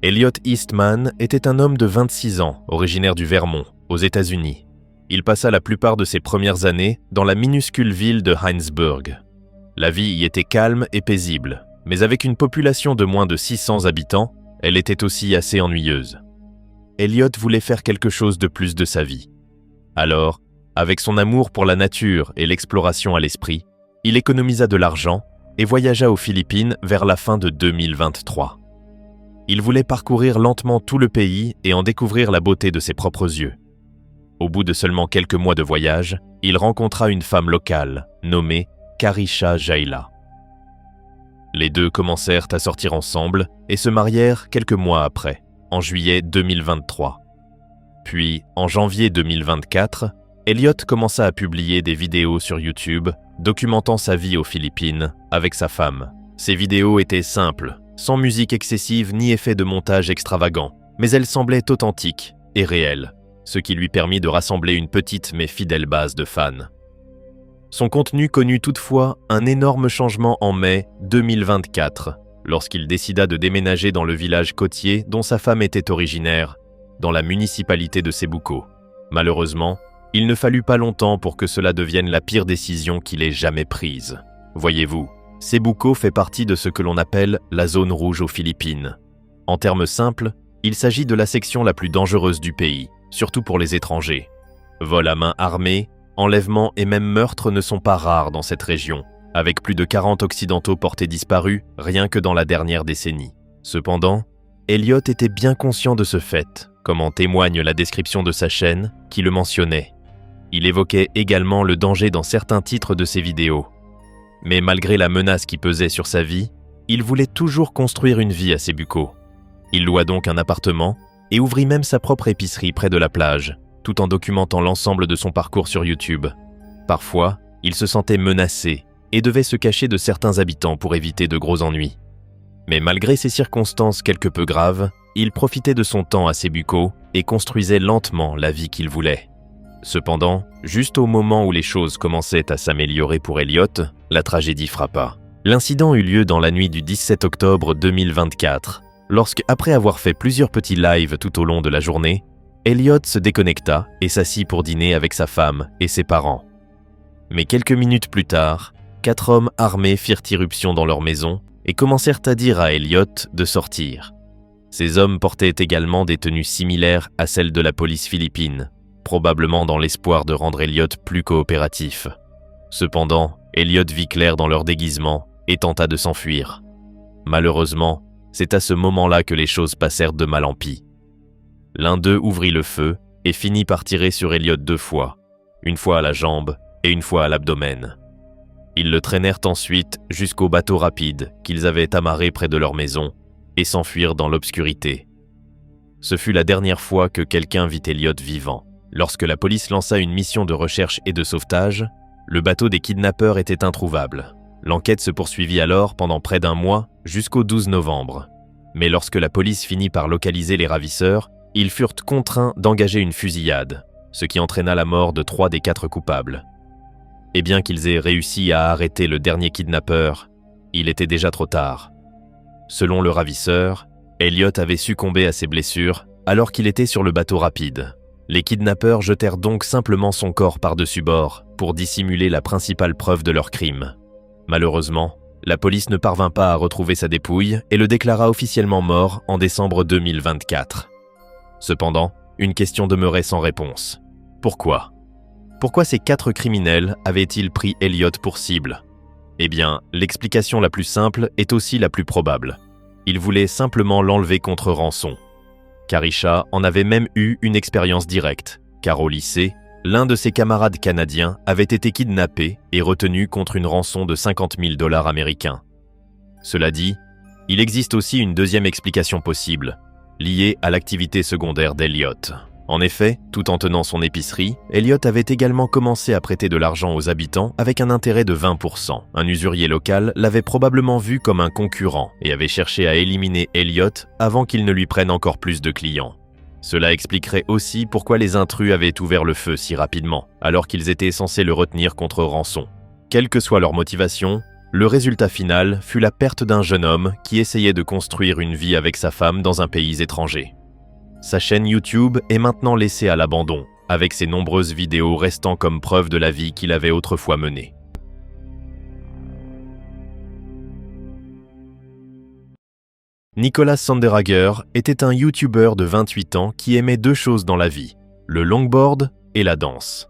Elliot Eastman était un homme de 26 ans, originaire du Vermont, aux États-Unis. Il passa la plupart de ses premières années dans la minuscule ville de Hinesburg. La vie y était calme et paisible, mais avec une population de moins de 600 habitants, elle était aussi assez ennuyeuse. Elliot voulait faire quelque chose de plus de sa vie. Alors, avec son amour pour la nature et l'exploration à l'esprit, il économisa de l'argent et voyagea aux Philippines vers la fin de 2023. Il voulait parcourir lentement tout le pays et en découvrir la beauté de ses propres yeux. Au bout de seulement quelques mois de voyage, il rencontra une femme locale, nommée Karisha Jaila. Les deux commencèrent à sortir ensemble et se marièrent quelques mois après, en juillet 2023. Puis, en janvier 2024, Elliot commença à publier des vidéos sur YouTube documentant sa vie aux Philippines avec sa femme. Ces vidéos étaient simples, sans musique excessive ni effet de montage extravagant, mais elles semblaient authentiques et réelles, ce qui lui permit de rassembler une petite mais fidèle base de fans. Son contenu connut toutefois un énorme changement en mai 2024, lorsqu'il décida de déménager dans le village côtier dont sa femme était originaire, dans la municipalité de Cebuco. Malheureusement, il ne fallut pas longtemps pour que cela devienne la pire décision qu'il ait jamais prise. Voyez-vous, Cebuco fait partie de ce que l'on appelle la zone rouge aux Philippines. En termes simples, il s'agit de la section la plus dangereuse du pays, surtout pour les étrangers. Vols à main armée, enlèvements et même meurtres ne sont pas rares dans cette région, avec plus de 40 occidentaux portés disparus rien que dans la dernière décennie. Cependant, Elliot était bien conscient de ce fait, comme en témoigne la description de sa chaîne qui le mentionnait. Il évoquait également le danger dans certains titres de ses vidéos. Mais malgré la menace qui pesait sur sa vie, il voulait toujours construire une vie à Cebuco. Il loua donc un appartement et ouvrit même sa propre épicerie près de la plage, tout en documentant l'ensemble de son parcours sur YouTube. Parfois, il se sentait menacé et devait se cacher de certains habitants pour éviter de gros ennuis. Mais malgré ces circonstances quelque peu graves, il profitait de son temps à Cebuco et construisait lentement la vie qu'il voulait. Cependant, juste au moment où les choses commençaient à s'améliorer pour Elliot, la tragédie frappa. L'incident eut lieu dans la nuit du 17 octobre 2024, lorsque, après avoir fait plusieurs petits lives tout au long de la journée, Elliot se déconnecta et s'assit pour dîner avec sa femme et ses parents. Mais quelques minutes plus tard, 4 hommes armés firent irruption dans leur maison et commencèrent à dire à Elliot de sortir. Ces hommes portaient également des tenues similaires à celles de la police philippine, probablement dans l'espoir de rendre Elliot plus coopératif. Cependant, Elliot vit clair dans leur déguisement et tenta de s'enfuir. Malheureusement, c'est à ce moment-là que les choses passèrent de mal en pis. L'un d'eux ouvrit le feu et finit par tirer sur Elliot 2 fois, une fois à la jambe et une fois à l'abdomen. Ils le traînèrent ensuite jusqu'au bateau rapide qu'ils avaient amarré près de leur maison et s'enfuirent dans l'obscurité. Ce fut la dernière fois que quelqu'un vit Elliot vivant. Lorsque la police lança une mission de recherche et de sauvetage, le bateau des kidnappeurs était introuvable. L'enquête se poursuivit alors pendant près d'1 mois jusqu'au 12 novembre. Mais lorsque la police finit par localiser les ravisseurs, ils furent contraints d'engager une fusillade, ce qui entraîna la mort de 3 des 4 coupables. Et bien qu'ils aient réussi à arrêter le dernier kidnappeur, il était déjà trop tard. Selon le ravisseur, Elliot avait succombé à ses blessures alors qu'il était sur le bateau rapide. Les kidnappeurs jetèrent donc simplement son corps par-dessus bord pour dissimuler la principale preuve de leur crime. Malheureusement, la police ne parvint pas à retrouver sa dépouille et le déclara officiellement mort en décembre 2024. Cependant, une question demeurait sans réponse. Pourquoi ? Pourquoi ces 4 criminels avaient-ils pris Elliot pour cible ? Eh bien, l'explication la plus simple est aussi la plus probable. Ils voulaient simplement l'enlever contre rançon. Karisha en avait même eu une expérience directe, car au lycée, l'un de ses camarades canadiens avait été kidnappé et retenu contre une rançon de $50 000 américains. Cela dit, il existe aussi une deuxième explication possible, liée à l'activité secondaire d'Elliot. En effet, tout en tenant son épicerie, Elliot avait également commencé à prêter de l'argent aux habitants avec un intérêt de 20%. Un usurier local l'avait probablement vu comme un concurrent et avait cherché à éliminer Elliot avant qu'il ne lui prenne encore plus de clients. Cela expliquerait aussi pourquoi les intrus avaient ouvert le feu si rapidement, alors qu'ils étaient censés le retenir contre rançon. Quelle que soit leur motivation, Le résultat final fut la perte d'un jeune homme qui essayait de construire une vie avec sa femme dans un pays étranger. Sa chaîne YouTube est maintenant laissée à l'abandon, avec ses nombreuses vidéos restant comme preuve de la vie qu'il avait autrefois menée. Nicolas Sanderhager était un YouTuber de 28 ans qui aimait deux choses dans la vie, le longboard et la danse.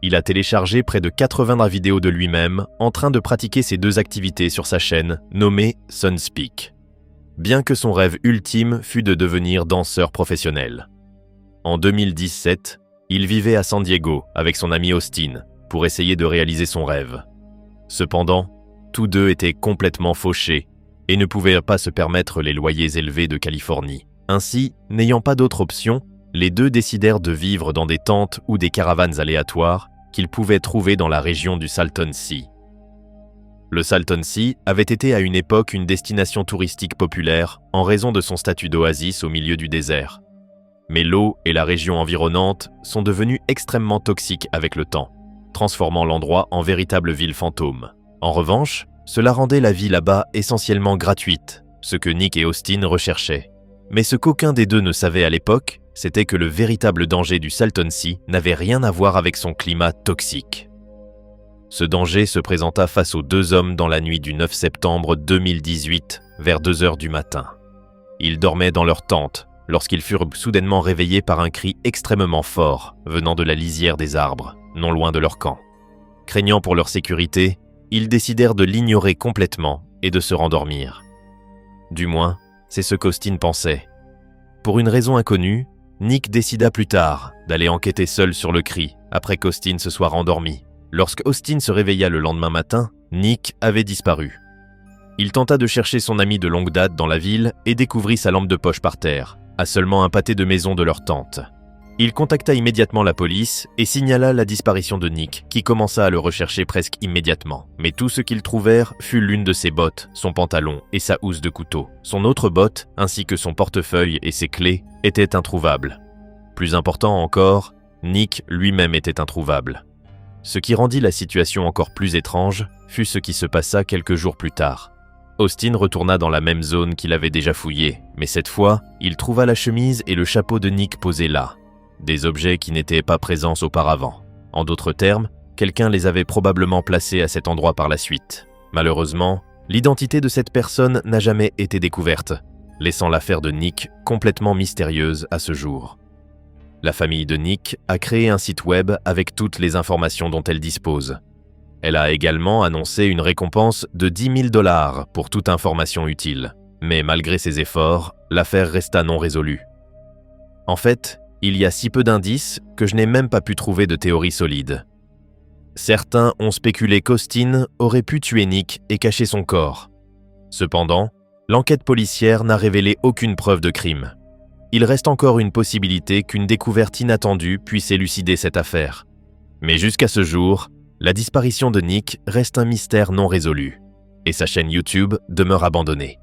Il a téléchargé près de 80 vidéos de lui-même en train de pratiquer ces deux activités sur sa chaîne nommée Sunspeak. Bien que son rêve ultime fût de devenir danseur professionnel. En 2017, il vivait à San Diego avec son ami Austin pour essayer de réaliser son rêve. Cependant, tous deux étaient complètement fauchés et ne pouvaient pas se permettre les loyers élevés de Californie. Ainsi, n'ayant pas d'autre option, les deux décidèrent de vivre dans des tentes ou des caravanes aléatoires qu'ils pouvaient trouver dans la région du Salton Sea. Le Salton Sea avait été à une époque une destination touristique populaire en raison de son statut d'oasis au milieu du désert. Mais l'eau et la région environnante sont devenues extrêmement toxiques avec le temps, transformant l'endroit en véritable ville fantôme. En revanche, cela rendait la vie là-bas essentiellement gratuite, ce que Nick et Austin recherchaient. Mais ce qu'aucun des deux ne savait à l'époque, c'était que le véritable danger du Salton Sea n'avait rien à voir avec son climat toxique. Ce danger se présenta face aux deux hommes dans la nuit du 9 septembre 2018, vers 2h du matin. Ils dormaient dans leur tente lorsqu'ils furent soudainement réveillés par un cri extrêmement fort venant de la lisière des arbres, non loin de leur camp. Craignant pour leur sécurité, ils décidèrent de l'ignorer complètement et de se rendormir. Du moins, c'est ce qu'Austin pensait. Pour une raison inconnue, Nick décida plus tard d'aller enquêter seul sur le cri après qu'Austin se soit rendormi. Lorsque Austin se réveilla le lendemain matin, Nick avait disparu. Il tenta de chercher son ami de longue date dans la ville et découvrit sa lampe de poche par terre, à seulement un pâté de maison de leur tante. Il contacta immédiatement la police et signala la disparition de Nick, qui commença à le rechercher presque immédiatement. Mais tout ce qu'ils trouvèrent fut l'une de ses bottes, son pantalon et sa housse de couteau. Son autre botte, ainsi que son portefeuille et ses clés, étaient introuvables. Plus important encore, Nick lui-même était introuvable. Ce qui rendit la situation encore plus étrange fut ce qui se passa quelques jours plus tard. Austin retourna dans la même zone qu'il avait déjà fouillée, mais cette fois, il trouva la chemise et le chapeau de Nick posés là. Des objets qui n'étaient pas présents auparavant. En d'autres termes, quelqu'un les avait probablement placés à cet endroit par la suite. Malheureusement, l'identité de cette personne n'a jamais été découverte, laissant l'affaire de Nick complètement mystérieuse à ce jour. La famille de Nick a créé un site web avec toutes les informations dont elle dispose. Elle a également annoncé une récompense de $10 000 pour toute information utile. Mais malgré ses efforts, l'affaire resta non résolue. En fait, il y a si peu d'indices que je n'ai même pas pu trouver de théorie solide. Certains ont spéculé qu'Austin aurait pu tuer Nick et cacher son corps. Cependant, l'enquête policière n'a révélé aucune preuve de crime. Il reste encore une possibilité qu'une découverte inattendue puisse élucider cette affaire. Mais jusqu'à ce jour, la disparition de Nick reste un mystère non résolu, et sa chaîne YouTube demeure abandonnée.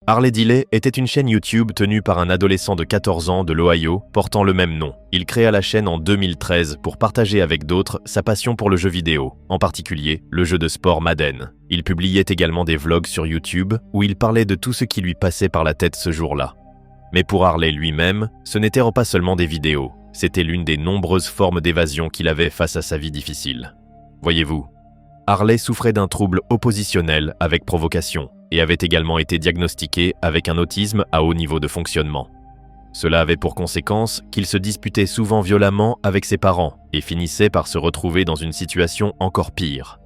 Harley Diley était une chaîne YouTube tenue par un adolescent de 14 ans de l'Ohio portant le même nom. Il créa la chaîne en 2013 pour partager avec d'autres sa passion pour le jeu vidéo, en particulier le jeu de sport Madden. Il publiait également des vlogs sur YouTube où il parlait de tout ce qui lui passait par la tête ce jour-là. Mais pour Harley lui-même, ce n'était pas seulement des vidéos, c'était l'une des nombreuses formes d'évasion qu'il avait face à sa vie difficile. Voyez-vous, Harley souffrait d'un trouble oppositionnel avec provocation et avait également été diagnostiqué avec un autisme à haut niveau de fonctionnement. Cela avait pour conséquence qu'il se disputait souvent violemment avec ses parents et finissait par se retrouver dans une situation encore pire.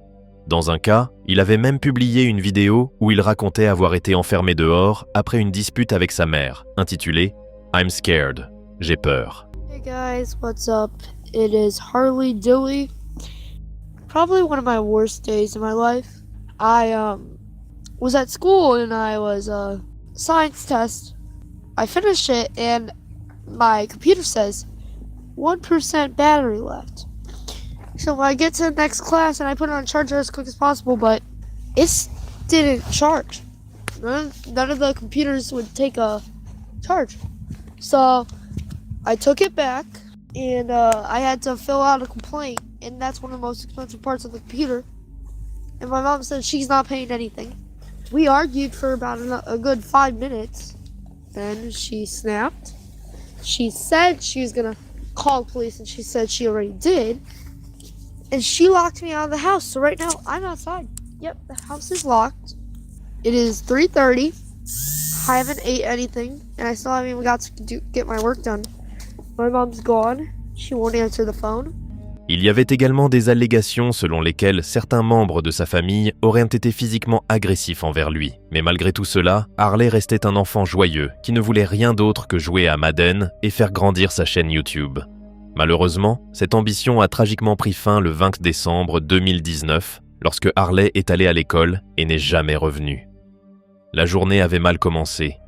Dans un cas, il avait même publié une vidéo où il racontait avoir été enfermé dehors après une dispute avec sa mère, intitulée « I'm scared », j'ai peur. Hey guys, what's up? It is Harley Dilly. Probably one of my worst days in my life. I was at school and I was science test. I finished it and my computer says 1% battery left. So I get to the next class and I put it on charger as quick as possible, but it didn't charge. None of the computers would take a charge. So I took it back and I had to fill out a complaint, and that's one of the most expensive parts of the computer. And my mom said she's not paying anything. We argued for about a good 5 minutes. Then she snapped. She said she was gonna call police, and she said she already did. And she locked me out of the house. So right now I'm outside. Yep, the house is locked. It is 3:30. I haven't ate anything, and I still haven't even got to get my work done. My mom's gone. She won't answer the phone. Il y avait également des allégations selon lesquelles certains membres de sa famille auraient été physiquement agressifs envers lui. Mais malgré tout cela, Harley restait un enfant joyeux qui ne voulait rien d'autre que jouer à Madden et faire grandir sa chaîne YouTube. Malheureusement, cette ambition a tragiquement pris fin le 20 décembre 2019 lorsque Harley est allé à l'école et n'est jamais revenu. La journée avait mal commencé.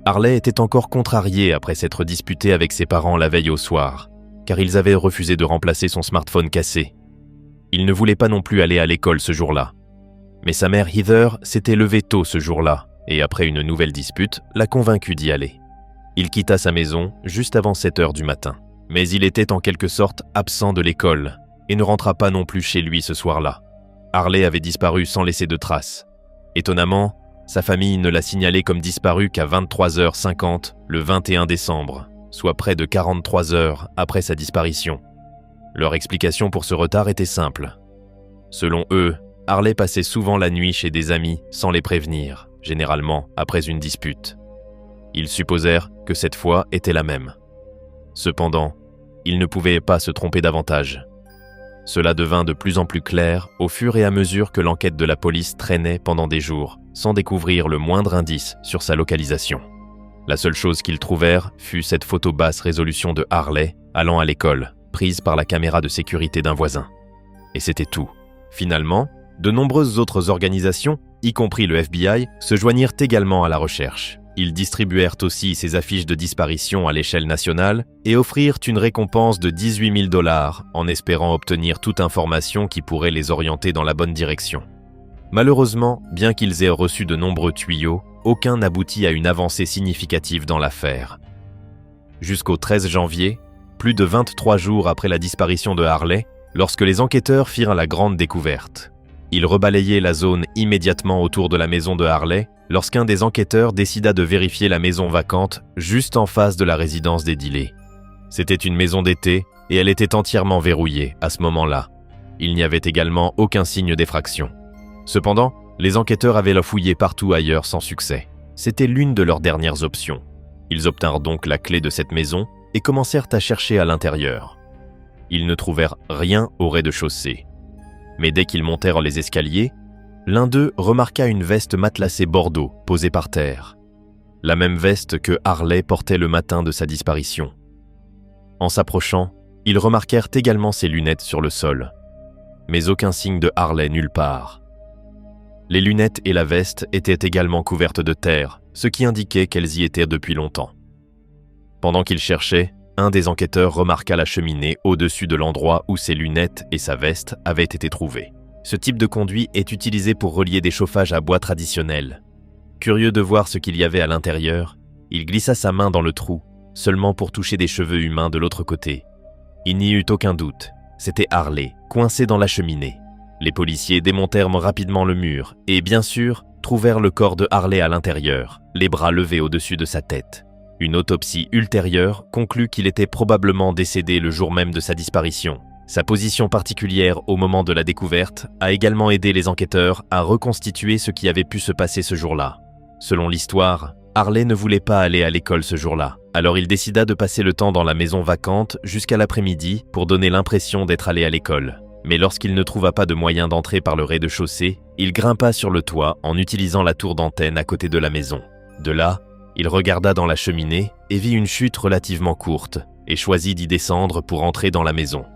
Harley était encore contrarié après s'être disputé avec ses parents la veille au soir, car ils avaient refusé de remplacer son smartphone cassé. Il ne voulait pas non plus aller à l'école ce jour-là. Mais sa mère Heather s'était levée tôt ce jour-là, et après une nouvelle dispute, l'a convaincu d'y aller. Il quitta sa maison juste avant 7 heures du matin. Mais il était en quelque sorte absent de l'école, et ne rentra pas non plus chez lui ce soir-là. Harley avait disparu sans laisser de traces. Étonnamment, sa famille ne l'a signalé comme disparu qu'à 23h50 le 21 décembre, soit près de 43 heures après sa disparition. Leur explication pour ce retard était simple. Selon eux, Harley passait souvent la nuit chez des amis sans les prévenir, généralement après une dispute. Ils supposèrent que cette fois était la même. Cependant, ils ne pouvaient pas se tromper davantage. Cela devint de plus en plus clair au fur et à mesure que l'enquête de la police traînait pendant des jours, sans découvrir le moindre indice sur sa localisation. La seule chose qu'ils trouvèrent fut cette photo basse résolution de Harley allant à l'école, prise par la caméra de sécurité d'un voisin. Et c'était tout. Finalement, de nombreuses autres organisations, y compris le FBI, se joignirent également à la recherche. Ils distribuèrent aussi ces affiches de disparition à l'échelle nationale et offrirent une récompense de 18 000 $ en espérant obtenir toute information qui pourrait les orienter dans la bonne direction. Malheureusement, bien qu'ils aient reçu de nombreux tuyaux, aucun n'aboutit à une avancée significative dans l'affaire. Jusqu'au 13 janvier, plus de 23 jours après la disparition de Harley, lorsque les enquêteurs firent la grande découverte. Ils rebalayaient la zone immédiatement autour de la maison de Harley lorsqu'un des enquêteurs décida de vérifier la maison vacante juste en face de la résidence des Dilley. C'était une maison d'été et elle était entièrement verrouillée à ce moment-là. Il n'y avait également aucun signe d'effraction. Cependant, les enquêteurs avaient fouillé partout ailleurs sans succès. C'était l'une de leurs dernières options. Ils obtinrent donc la clé de cette maison et commencèrent à chercher à l'intérieur. Ils ne trouvèrent rien au rez-de-chaussée. Mais dès qu'ils montèrent les escaliers, l'un d'eux remarqua une veste matelassée bordeaux posée par terre. La même veste que Harley portait le matin de sa disparition. En s'approchant, ils remarquèrent également ses lunettes sur le sol. Mais aucun signe de Harley nulle part. Les lunettes et la veste étaient également couvertes de terre, ce qui indiquait qu'elles y étaient depuis longtemps. Pendant qu'ils cherchaient, un des enquêteurs remarqua la cheminée au-dessus de l'endroit où ses lunettes et sa veste avaient été trouvées. Ce type de conduit est utilisé pour relier des chauffages à bois traditionnels. Curieux de voir ce qu'il y avait à l'intérieur, il glissa sa main dans le trou, seulement pour toucher des cheveux humains de l'autre côté. Il n'y eut aucun doute, c'était Harley, coincé dans la cheminée. Les policiers démontèrent rapidement le mur et, bien sûr, trouvèrent le corps de Harley à l'intérieur, les bras levés au-dessus de sa tête. Une autopsie ultérieure conclut qu'il était probablement décédé le jour même de sa disparition. Sa position particulière au moment de la découverte a également aidé les enquêteurs à reconstituer ce qui avait pu se passer ce jour-là. Selon l'histoire, Harley ne voulait pas aller à l'école ce jour-là, alors il décida de passer le temps dans la maison vacante jusqu'à l'après-midi pour donner l'impression d'être allé à l'école. Mais lorsqu'il ne trouva pas de moyen d'entrer par le rez-de-chaussée, il grimpa sur le toit en utilisant la tour d'antenne à côté de la maison. De là, il regarda dans la cheminée et vit une chute relativement courte et choisit d'y descendre pour entrer dans la maison.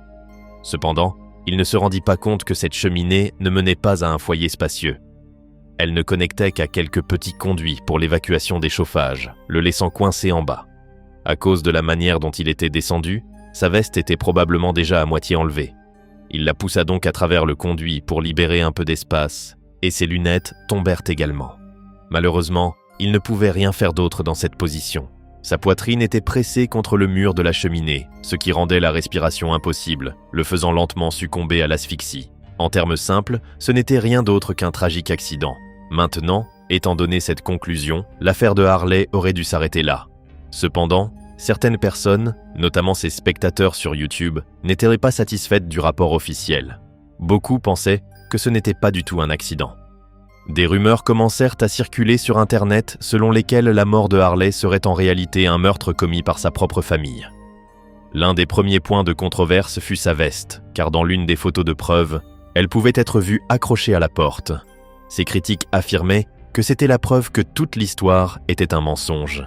Cependant, il ne se rendit pas compte que cette cheminée ne menait pas à un foyer spacieux. Elle ne connectait qu'à quelques petits conduits pour l'évacuation des chauffages, le laissant coincé en bas. À cause de la manière dont il était descendu, sa veste était probablement déjà à moitié enlevée. Il la poussa donc à travers le conduit pour libérer un peu d'espace, et ses lunettes tombèrent également. Malheureusement, il ne pouvait rien faire d'autre dans cette position. Sa poitrine était pressée contre le mur de la cheminée, ce qui rendait la respiration impossible, le faisant lentement succomber à l'asphyxie. En termes simples, ce n'était rien d'autre qu'un tragique accident. Maintenant, étant donné cette conclusion, l'affaire de Harley aurait dû s'arrêter là. Cependant, certaines personnes, notamment ses spectateurs sur YouTube, n'étaient pas satisfaites du rapport officiel. Beaucoup pensaient que ce n'était pas du tout un accident. Des rumeurs commencèrent à circuler sur Internet selon lesquelles la mort de Harley serait en réalité un meurtre commis par sa propre famille. L'un des premiers points de controverse fut sa veste, car dans l'une des photos de preuve, elle pouvait être vue accrochée à la porte. Ces critiques affirmaient que c'était la preuve que toute l'histoire était un mensonge.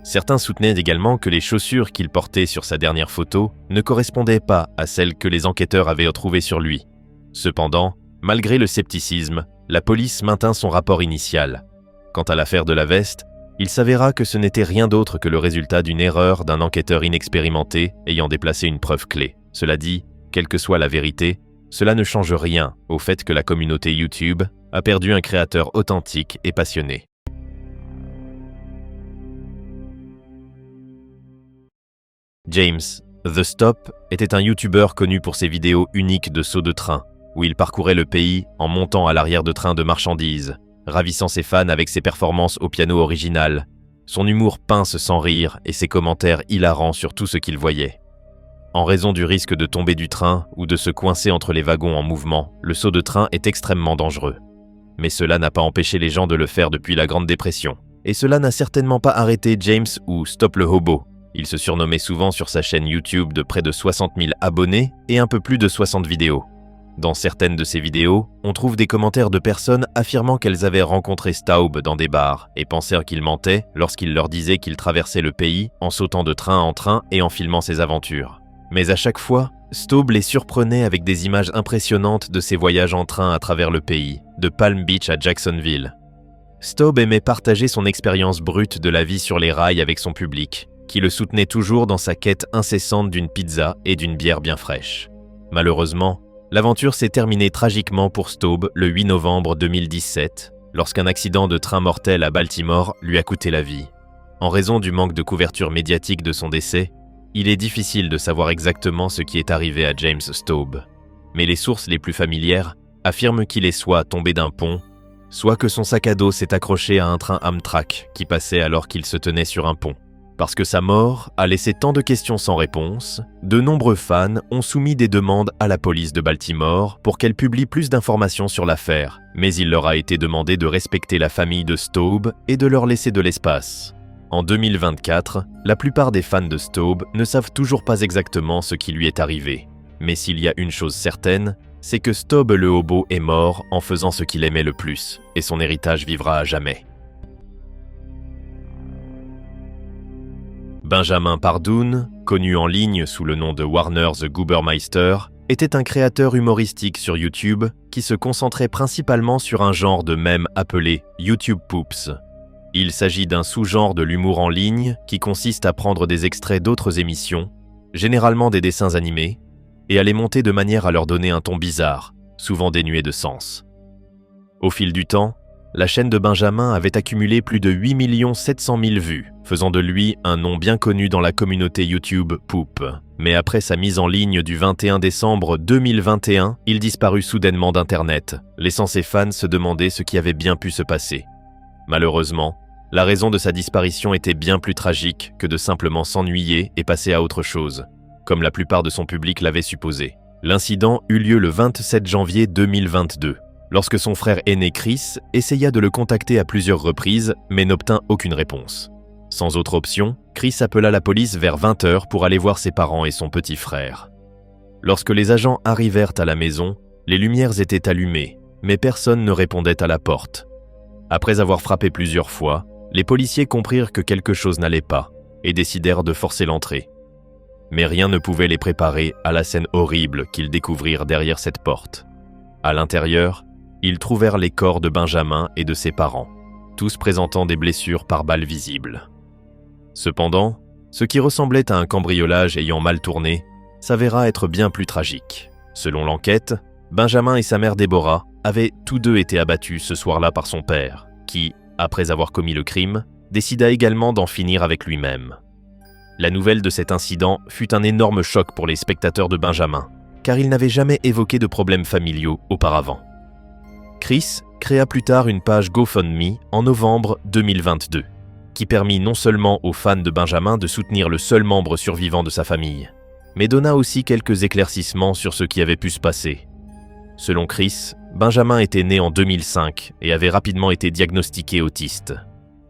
Certains soutenaient également que les chaussures qu'il portait sur sa dernière photo ne correspondaient pas à celles que les enquêteurs avaient retrouvées sur lui. Cependant, malgré le scepticisme, la police maintint son rapport initial. Quant à l'affaire de la veste, il s'avéra que ce n'était rien d'autre que le résultat d'une erreur d'un enquêteur inexpérimenté ayant déplacé une preuve clé. Cela dit, quelle que soit la vérité, cela ne change rien au fait que la communauté YouTube a perdu un créateur authentique et passionné. James, The Stop, était un YouTuber connu pour ses vidéos uniques de sauts de train, où il parcourait le pays en montant à l'arrière de trains de marchandises, ravissant ses fans avec ses performances au piano original, son humour pince sans rire et ses commentaires hilarants sur tout ce qu'il voyait. En raison du risque de tomber du train ou de se coincer entre les wagons en mouvement, le saut de train est extrêmement dangereux. Mais cela n'a pas empêché les gens de le faire depuis la Grande Dépression. Et cela n'a certainement pas arrêté James ou Stop le Hobo. Il se surnommait souvent sur sa chaîne YouTube de près de 60 000 abonnés et un peu plus de 60 vidéos. Dans certaines de ces vidéos, on trouve des commentaires de personnes affirmant qu'elles avaient rencontré Staub dans des bars et pensèrent qu'il mentait lorsqu'il leur disait qu'il traversait le pays en sautant de train en train et en filmant ses aventures. Mais à chaque fois, Staub les surprenait avec des images impressionnantes de ses voyages en train à travers le pays, de Palm Beach à Jacksonville. Staub aimait partager son expérience brute de la vie sur les rails avec son public, qui le soutenait toujours dans sa quête incessante d'une pizza et d'une bière bien fraîche. Malheureusement, l'aventure s'est terminée tragiquement pour Staub le 8 novembre 2017, lorsqu'un accident de train mortel à Baltimore lui a coûté la vie. En raison du manque de couverture médiatique de son décès, il est difficile de savoir exactement ce qui est arrivé à James Staub. Mais les sources les plus familières affirment qu'il est soit tombé d'un pont, soit que son sac à dos s'est accroché à un train Amtrak qui passait alors qu'il se tenait sur un pont. Parce que sa mort a laissé tant de questions sans réponse, de nombreux fans ont soumis des demandes à la police de Baltimore pour qu'elle publie plus d'informations sur l'affaire, mais il leur a été demandé de respecter la famille de Staub et de leur laisser de l'espace. En 2024, la plupart des fans de Staub ne savent toujours pas exactement ce qui lui est arrivé. Mais s'il y a une chose certaine, c'est que Staub le Hobo est mort en faisant ce qu'il aimait le plus, et son héritage vivra à jamais. Benjamin Pardoon, connu en ligne sous le nom de Warner the Goobermeister, était un créateur humoristique sur YouTube qui se concentrait principalement sur un genre de mème appelé YouTube Poops. Il s'agit d'un sous-genre de l'humour en ligne qui consiste à prendre des extraits d'autres émissions, généralement des dessins animés, et à les monter de manière à leur donner un ton bizarre, souvent dénué de sens. Au fil du temps, la chaîne de Benjamin avait accumulé plus de 8 700 000 vues, faisant de lui un nom bien connu dans la communauté YouTube Poop. Mais après sa mise en ligne du 21 décembre 2021, il disparut soudainement d'Internet, laissant ses fans se demander ce qui avait bien pu se passer. Malheureusement, la raison de sa disparition était bien plus tragique que de simplement s'ennuyer et passer à autre chose, comme la plupart de son public l'avait supposé. L'incident eut lieu le 27 janvier 2022, lorsque son frère aîné Chris essaya de le contacter à plusieurs reprises, mais n'obtint aucune réponse. Sans autre option, Chris appela la police vers 20h pour aller voir ses parents et son petit frère. Lorsque les agents arrivèrent à la maison, les lumières étaient allumées, mais personne ne répondait à la porte. Après avoir frappé plusieurs fois, les policiers comprirent que quelque chose n'allait pas et décidèrent de forcer l'entrée. Mais rien ne pouvait les préparer à la scène horrible qu'ils découvrirent derrière cette porte. À l'intérieur, ils trouvèrent les corps de Benjamin et de ses parents, tous présentant des blessures par balles visibles. Cependant, ce qui ressemblait à un cambriolage ayant mal tourné s'avéra être bien plus tragique. Selon l'enquête, Benjamin et sa mère Deborah avaient tous deux été abattus ce soir-là par son père, qui, après avoir commis le crime, décida également d'en finir avec lui-même. La nouvelle de cet incident fut un énorme choc pour les spectateurs de Benjamin, car il n'avait jamais évoqué de problèmes familiaux auparavant. Chris créa plus tard une page GoFundMe en novembre 2022, qui permit non seulement aux fans de Benjamin de soutenir le seul membre survivant de sa famille, mais donna aussi quelques éclaircissements sur ce qui avait pu se passer. Selon Chris, Benjamin était né en 2005 et avait rapidement été diagnostiqué autiste.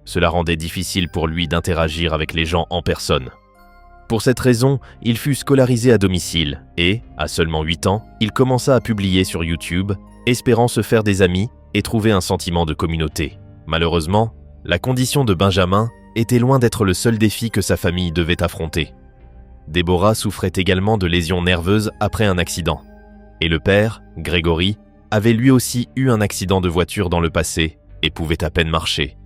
Cela rendait difficile pour lui d'interagir avec les gens en personne. Pour cette raison, il fut scolarisé à domicile et, à seulement 8 ans, il commença à publier sur YouTube, espérant se faire des amis et trouver un sentiment de communauté. Malheureusement, la condition de Benjamin était loin d'être le seul défi que sa famille devait affronter. Deborah souffrait également de lésions nerveuses après un accident. Et le père, Gregory, avait lui aussi eu un accident de voiture dans le passé et pouvait à peine marcher.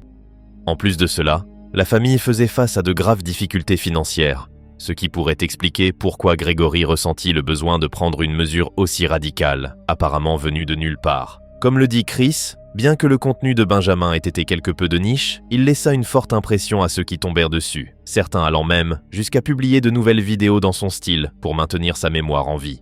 En plus de cela, la famille faisait face à de graves difficultés financières, ce qui pourrait expliquer pourquoi Gregory ressentit le besoin de prendre une mesure aussi radicale, apparemment venue de nulle part. Comme le dit Chris, bien que le contenu de Benjamin ait été quelque peu de niche, il laissa une forte impression à ceux qui tombèrent dessus, certains allant même jusqu'à publier de nouvelles vidéos dans son style pour maintenir sa mémoire en vie.